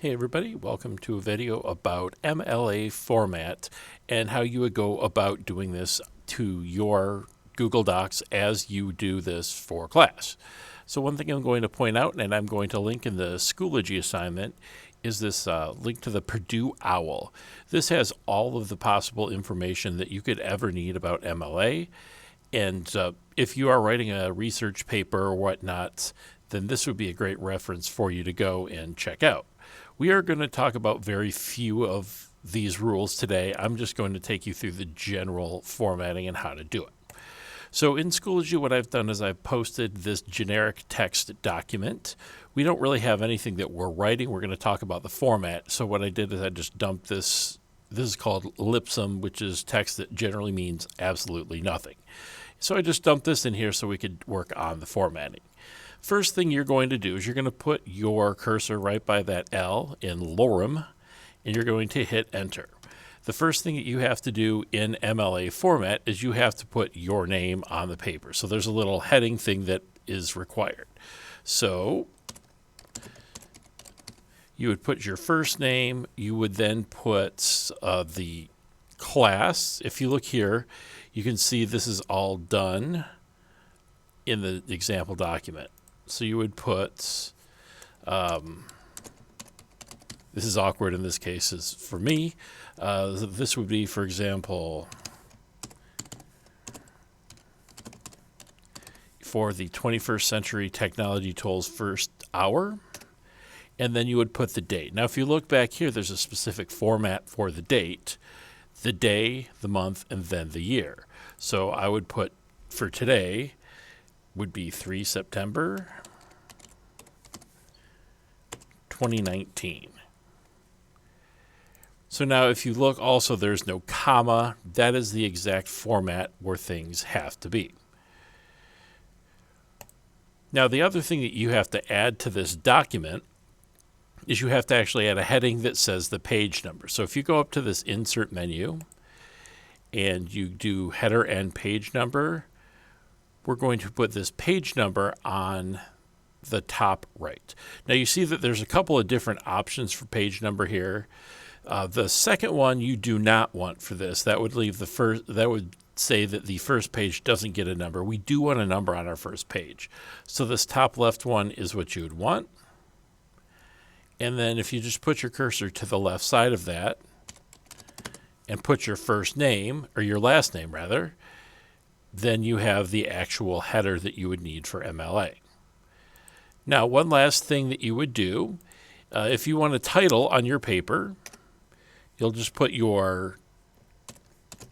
Hey everybody, welcome to a video about MLA format and how you would go about doing this to your Google Docs as you do this for class. So one thing I'm going to point out, and I'm going to link in the Schoology assignment, is this link to the Purdue OWL. This has all of the possible information that you could ever need about MLA. And if you are writing a research paper or whatnot, then this would be a great reference for you to go and check out. We are going to talk about very few of these rules today. I'm just going to take you through the general formatting and how to do it. So in Schoology, what I've done is I've posted this generic text document. We don't really have anything that we're writing. We're going to talk about the format. So what I did is I just dumped this. This is called lipsum, which is text that generally means absolutely nothing. So I just dumped this in here so we could work on the formatting. First thing you're going to do is you're going to put your cursor right by that L in lorem, and you're going to hit enter. The first thing that you have to do in MLA format is you have to put your name on the paper. So there's a little heading thing that is required. So you would put your first name. You would then put the class. If you look here, you can see this is all done in the example document. So you would put, this is awkward in this case is for me. This would be, for example, for the 21st Century Technology Tools first hour. And then you would put the date. Now, if you look back here, there's a specific format for the date, the day, the month, and then the year. So I would put, for today, would be 3 September 2019. So now if you look also, there's no comma. That is the exact format where things have to be. Now the other thing that you have to add to this document is you have to actually add a heading that says the page number. So if you go up to this insert menu and you do header and page number, we're going to put this page number on the top right. Now you see that there's a couple of different options for page number here. The second one you do not want for this. That would leave the first. That would say that the first page doesn't get a number. We do want a number on our first page. So this top left one is what you would want. And then if you just put your cursor to the left side of that and put your first name, or your last name rather, then you have the actual header that you would need for MLA. Now, one last thing that you would do, if you want a title on your paper, you'll just put your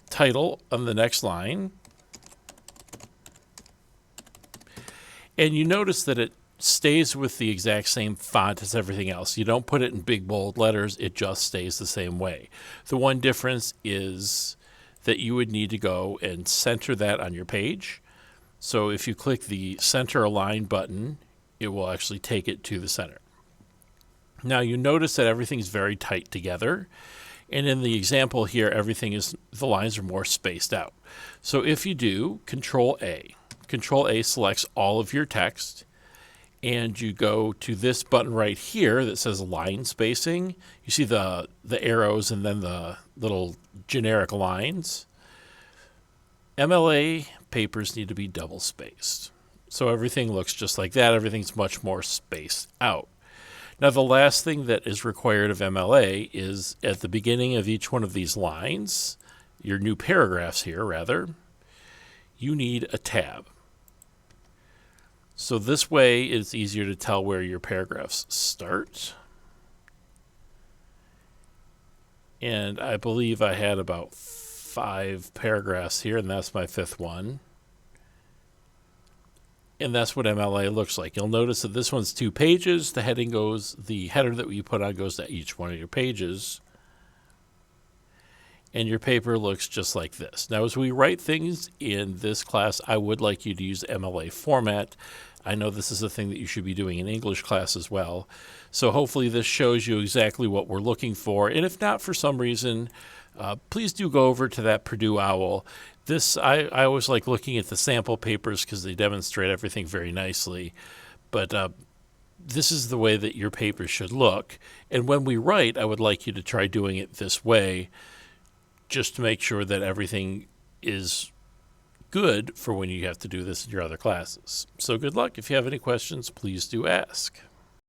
title on the next line. And you notice that it stays with the exact same font as everything else. You don't put it in big bold letters. It just stays the same way. The one difference is that you would need to go and center that on your page. So if you click the center align button, it will actually take it to the center. Now you notice that everything's very tight together. And in the example here, the lines are more spaced out. So if you do Control A selects all of your text, and you go to this button right here that says line spacing. You see the arrows and then the little generic lines. MLA papers need to be double spaced. So everything looks just like that. Everything's much more spaced out. Now the last thing that is required of MLA is at the beginning of each one of these lines, your new paragraphs here rather, you need a tab. So this way it's easier to tell where your paragraphs start. And I believe I had about 5 paragraphs here, and that's my 5th one. And that's what MLA looks like. You'll notice that this one's 2 pages. The header that we put on goes to each one of your pages. And your paper looks just like this. Now, as we write things in this class, I would like you to use MLA format. I know this is a thing that you should be doing in English class as well. So hopefully this shows you exactly what we're looking for. And if not for some reason, please do go over to that Purdue OWL. I always like looking at the sample papers because they demonstrate everything very nicely. But this is the way that your paper should look. And when we write, I would like you to try doing it this way just to make sure that everything is good for when you have to do this in your other classes. So good luck. If you have any questions, please do ask.